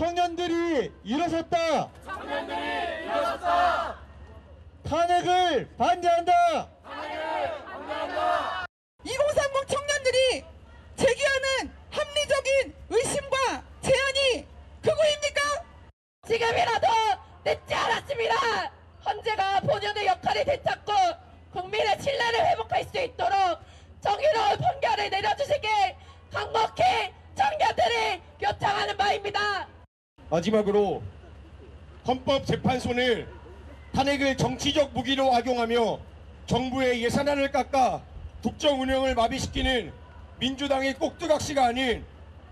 청년들이 일어섰다. 청년들이 일어섰다. 탄핵을 반대한다. 탄핵을 반대한다. 2030 청년들이 제기하는 합리적인 의심과 제안이 그거입니까? 지금이라도 늦지 않았습니다. 헌재가 본연의 역할을 되찾고 국민의 신뢰를 회복할 수 있도록 정의로운 판결을 내려주시길 강력히 청년들이 요청하는 바입니다. 마지막으로 헌법재판소는 탄핵을 정치적 무기로 악용하며 정부의 예산안을 깎아 국정 운영을 마비시키는 민주당의 꼭두각시가 아닌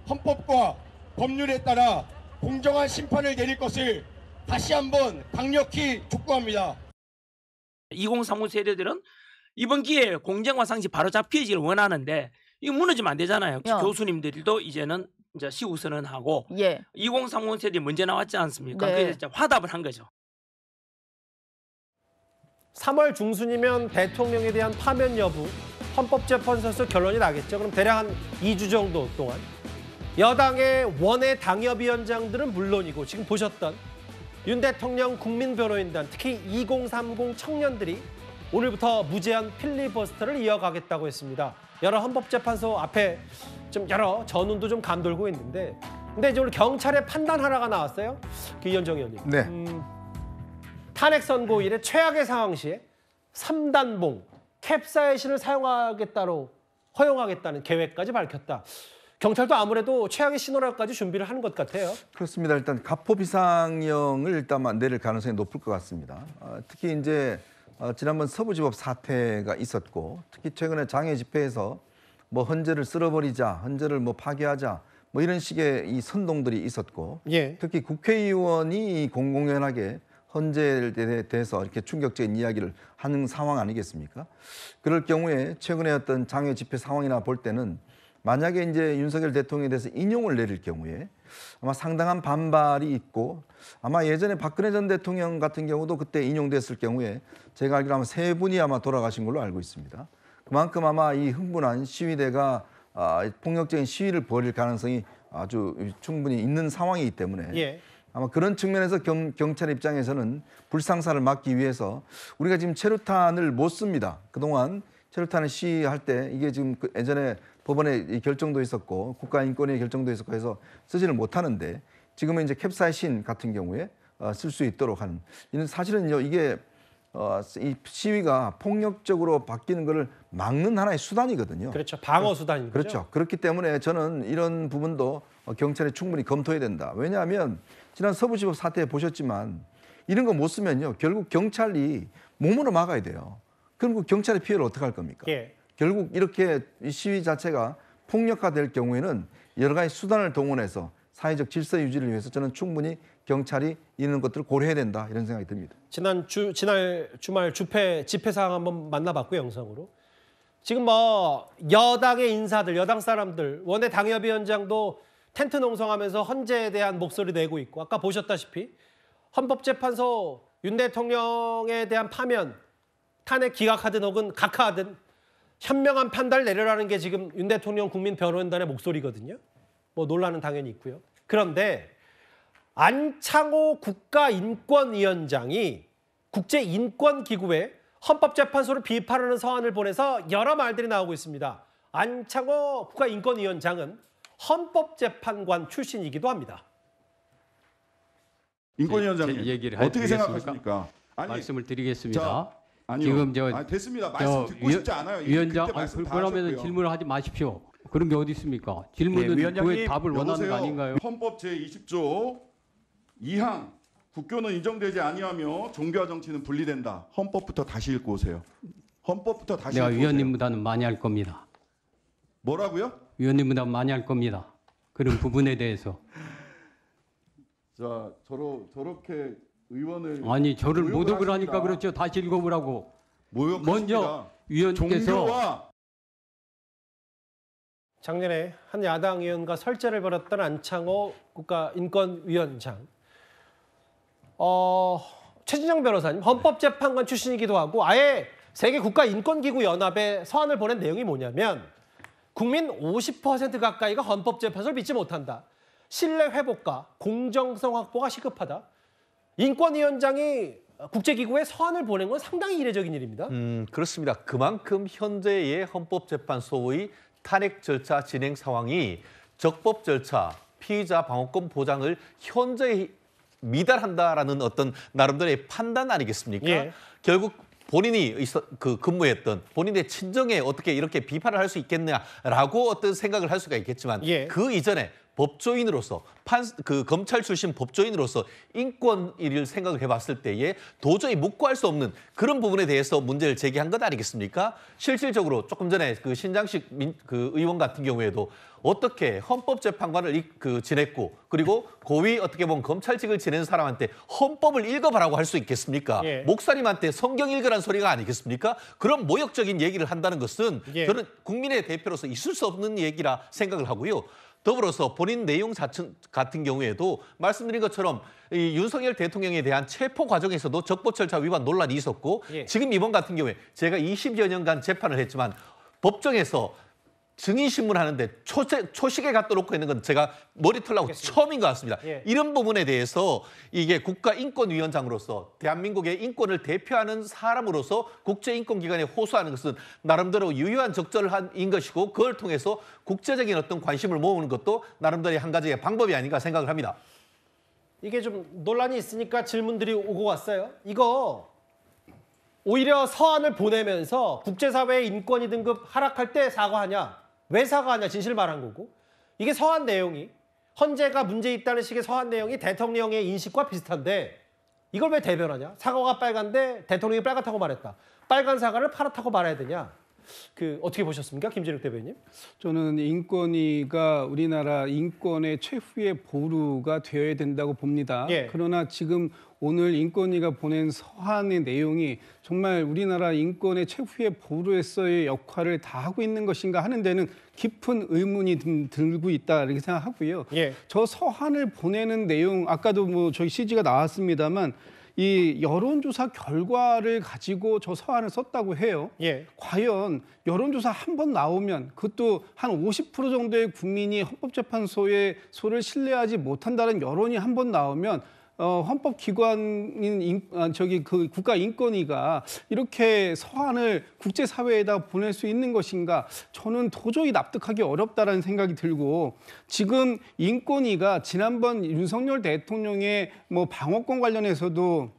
헌법과 법률에 따라 공정한 심판을 내릴 것을 다시 한번 강력히 촉구합니다. 2030 세대들은 이번 기회에 공정과 상식 바로 잡히기를 원하는데 이거 무너지면 안 되잖아요. 교수님들도 이제는 이제 시국선언하고 2030 세대 문제 나왔지 않습니까? 그래서 이제 화답을 한 거죠. 3월 중순이면 대통령에 대한 파면 여부 헌법재판소에서 결론이 나겠죠. 그럼 대략 한 2주 정도 동안 여당의 원외 당협위원장들은 물론이고 지금 보셨던 윤 대통령 국민변호인단 특히 2030 청년들이 오늘부터 무제한 필리버스터를 이어가겠다고 했습니다. 여러 헌법재판소 앞에 좀 여러 전운도 좀 감돌고 있는데 근데 이제 오늘 경찰의 판단 하나가 나왔어요. 이현정 의원님. 네. 탄핵 선고일에 최악의 상황 시에 3단봉, 캡사이신을 사용하겠다로 허용하겠다는 계획까지 밝혔다. 경찰도 아무래도 최악의 시나리오까지 준비를 하는 것 같아요. 그렇습니다. 일단 가포 비상령을 일단 내릴 가능성이 높을 것 같습니다. 특히 이제 지난번 서부지법 사태가 있었고 특히 최근에 장외 집회에서 뭐 헌재를 쓸어버리자, 헌재를 뭐 파괴하자 뭐 이런 식의 이 선동들이 있었고 특히 국회의원이 공공연하게 헌재에 대해서 이렇게 충격적인 이야기를 하는 상황 아니겠습니까? 그럴 경우에 최근에 어떤 장외 집회 상황이나 볼 때는 만약에 이제 윤석열 대통령에 대해서 인용을 내릴 경우에 아마 상당한 반발이 있고 아마 예전에 박근혜 전 대통령 같은 경우도 그때 인용됐을 경우에 제가 알기로 아마 3분이 아마 돌아가신 걸로 알고 있습니다. 그만큼 아마 이 흥분한 시위대가 폭력적인 시위를 벌일 가능성이 아주 충분히 있는 상황이기 때문에 아마 그런 측면에서 경찰 입장에서는 불상사를 막기 위해서 우리가 지금 체류탄을 못 씁니다. 그동안 체류탄을 시위할 때 이게 지금 예전에 법원에 결정도 있었고 국가인권위에 결정도 있었고 해서 쓰지를 못하는데 지금은 이제 캡사이신 같은 경우에 쓸 수 있도록 하는 이는 사실은요 이게 이 시위가 폭력적으로 바뀌는 것을 막는 하나의 수단이거든요. 그렇죠. 방어 수단인 거죠. 그렇죠. 그렇기 때문에 저는 이런 부분도 경찰이 충분히 검토해야 된다. 왜냐하면 지난 서부지법 사태에 보셨지만 이런 거 못 쓰면요 결국 경찰이 몸으로 막아야 돼요. 그럼 그 경찰의 피해를 어떻게 할 겁니까? 결국 이렇게 시위 자체가 폭력화될 경우에는 여러 가지 수단을 동원해서 사회적 질서 유지를 위해서 저는 충분히 경찰이 이런 것들을 고려해야 된다 이런 생각이 듭니다. 지난 주말 집회 상황 한번 만나봤고요 영상으로. 지금 뭐 여당의 인사들, 여당 사람들, 원외 당협위원장도 텐트 농성하면서 헌재에 대한 목소리 내고 있고 아까 보셨다시피 헌법재판소 윤 대통령에 대한 파면, 탄핵 기각하든 혹은 각하하든 현명한 판단을 내려라는 게 지금 윤 대통령 국민변호인단의 목소리거든요. 뭐 논란은 당연히 있고요. 그런데 안창호 국가인권위원장이 국제인권기구에 헌법재판소를 비판하는 서한을 보내서 여러 말들이 나오고 있습니다. 안창호 국가인권위원장은 헌법재판관 출신이기도 합니다. 인권위원장님 얘기를 어떻게 생각하십니까? 아니, 말씀을 드리겠습니다. 아니요. 지금 됐습니다. 말씀 듣고 싶지 않아요. 위원장, 그러면 질문을 하지 마십시오. 그런 게 어디 있습니까? 질문은 그에 답을 원하는 거 아닌가요? 헌법 제20조 2항 국교는 인정되지 아니하며 종교와 정치는 분리된다. 헌법부터 다시 읽고 오세요. 헌법부터 다시 내가 읽고 위원님보다는 많이 할 겁니다. 뭐라고요? 위원님보다 많이 할 겁니다. 그런 부분에 대해서. 자, 저렇게 의원을 아니 저를 모독을 하니까 그렇죠. 다시 읽어보라고. 먼저 위원께서 종교와 작년에 한 야당 의원과 설전을 벌였던 안창호 국가인권위원장. 최진영 변호사님 헌법재판관 출신이기도 하고 아예 세계국가인권기구 연합에 서한을 보낸 내용이 뭐냐면 국민 50% 가까이가 헌법재판소를 믿지 못한다. 신뢰 회복과 공정성 확보가 시급하다. 인권위원장이 국제기구에 서한을 보낸 건 상당히 이례적인 일입니다. 그렇습니다. 그만큼 현재의 헌법재판소의 탄핵 절차 진행 상황이 적법 절차, 피의자 방어권 보장을 현재 미달한다라는 어떤 나름대로의 판단 아니겠습니까? 예. 결국 본인이 근무했던 본인의 친정에 어떻게 이렇게 비판을 할 수 있겠냐라고 어떤 생각을 할 수가 있겠지만 예. 그 이전에 법조인으로서 검찰 출신 법조인으로서 인권 일을 생각을 해봤을 때에 도저히 묵과할 수 없는 그런 부분에 대해서 문제를 제기한 것 아니겠습니까? 실질적으로 조금 전에 그 신장식 의원 같은 경우에도 어떻게 헌법재판관을 지냈고 그리고 고위 어떻게 보면 검찰직을 지낸 사람한테 헌법을 읽어봐라고 할 수 있겠습니까? 예. 목사님한테 성경 읽으란 소리가 아니겠습니까? 그런 모욕적인 얘기를 한다는 것은 예. 저는 국민의 대표로서 있을 수 없는 얘기라 생각을 하고요. 더불어서 본인 내용 같은 경우에도 말씀드린 것처럼 이 윤석열 대통령에 대한 체포 과정에서도 적법 절차 위반 논란이 있었고 예. 지금 이번 같은 경우에 제가 20여 년간 재판을 했지만 법정에서 증인신문 하는데 초시계 갖다 놓고 있는 건 제가 머리털 나고 처음인 것 같습니다. 예. 이런 부분에 대해서 이게 국가인권위원장으로서 대한민국의 인권을 대표하는 사람으로서 국제인권기관에 호소하는 것은 나름대로 유효한 적절한 것이고 그걸 통해서 국제적인 어떤 관심을 모으는 것도 나름대로 한 가지의 방법이 아닌가 생각을 합니다. 이게 좀 논란이 있으니까 질문들이 오고 왔어요. 이거 오히려 서한을 보내면서 국제사회의 인권위 등급 하락할 때 사과하냐? 왜 사과하냐? 진실 말한 거고. 이게 서한 내용이 헌재가 문제 있다는 식의 서한 내용이 대통령의 인식과 비슷한데 이걸 왜 대변하냐? 사과가 빨간데 대통령이 빨갛다고 말했다. 빨간 사과를 파랗다고 말해야 되냐? 어떻게 보셨습니까? 김진욱 대변인? 저는 인권위가 우리나라 인권의 최후의 보루가 되어야 된다고 봅니다. 예. 그러나 지금 오늘 인권위가 보낸 서한의 내용이 정말 우리나라 인권의 최후의 보루에서의 역할을 다 하고 있는 것인가 하는 데는 깊은 의문이 들고 있다 이렇게 생각하고요. 예. 저 서한을 보내는 내용 아까도 저희 CG가 나왔습니다만 이 여론조사 결과를 가지고 저 서한을 썼다고 해요. 예. 과연 여론조사 한 번 나오면 그것도 한 50% 정도의 국민이 헌법재판소의 소를 신뢰하지 못한다는 여론이 한 번 나오면 헌법기관인 국가인권위가 이렇게 서한을 국제사회에다 보낼 수 있는 것인가? 저는 도저히 납득하기 어렵다라는 생각이 들고 지금 인권위가 지난번 윤석열 대통령의 방어권 관련해서도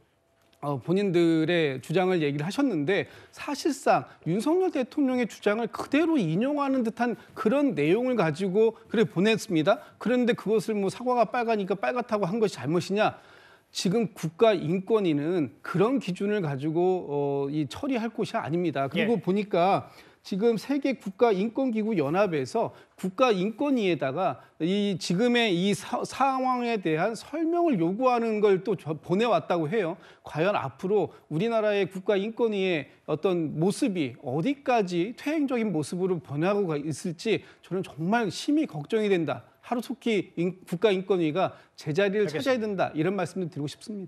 본인들의 주장을 얘기를 하셨는데 사실상 윤석열 대통령의 주장을 그대로 인용하는 듯한 그런 내용을 가지고 보냈습니다. 그런데 그것을 사과가 빨가니까 빨갛다고 한 것이 잘못이냐? 지금 국가인권위는 그런 기준을 가지고 처리할 곳이 아닙니다. 그리고 예. 보니까 지금 세계 국가인권기구 연합에서 국가인권위에다가 지금의 이 상황에 대한 설명을 요구하는 걸 또 보내왔다고 해요. 과연 앞으로 우리나라의 국가인권위의 어떤 모습이 어디까지 퇴행적인 모습으로 변하고 있을지 저는 정말 심히 걱정이 된다. 하루속히 국가인권위가 제자리를 찾아야 된다. 이런 말씀을 드리고 싶습니다.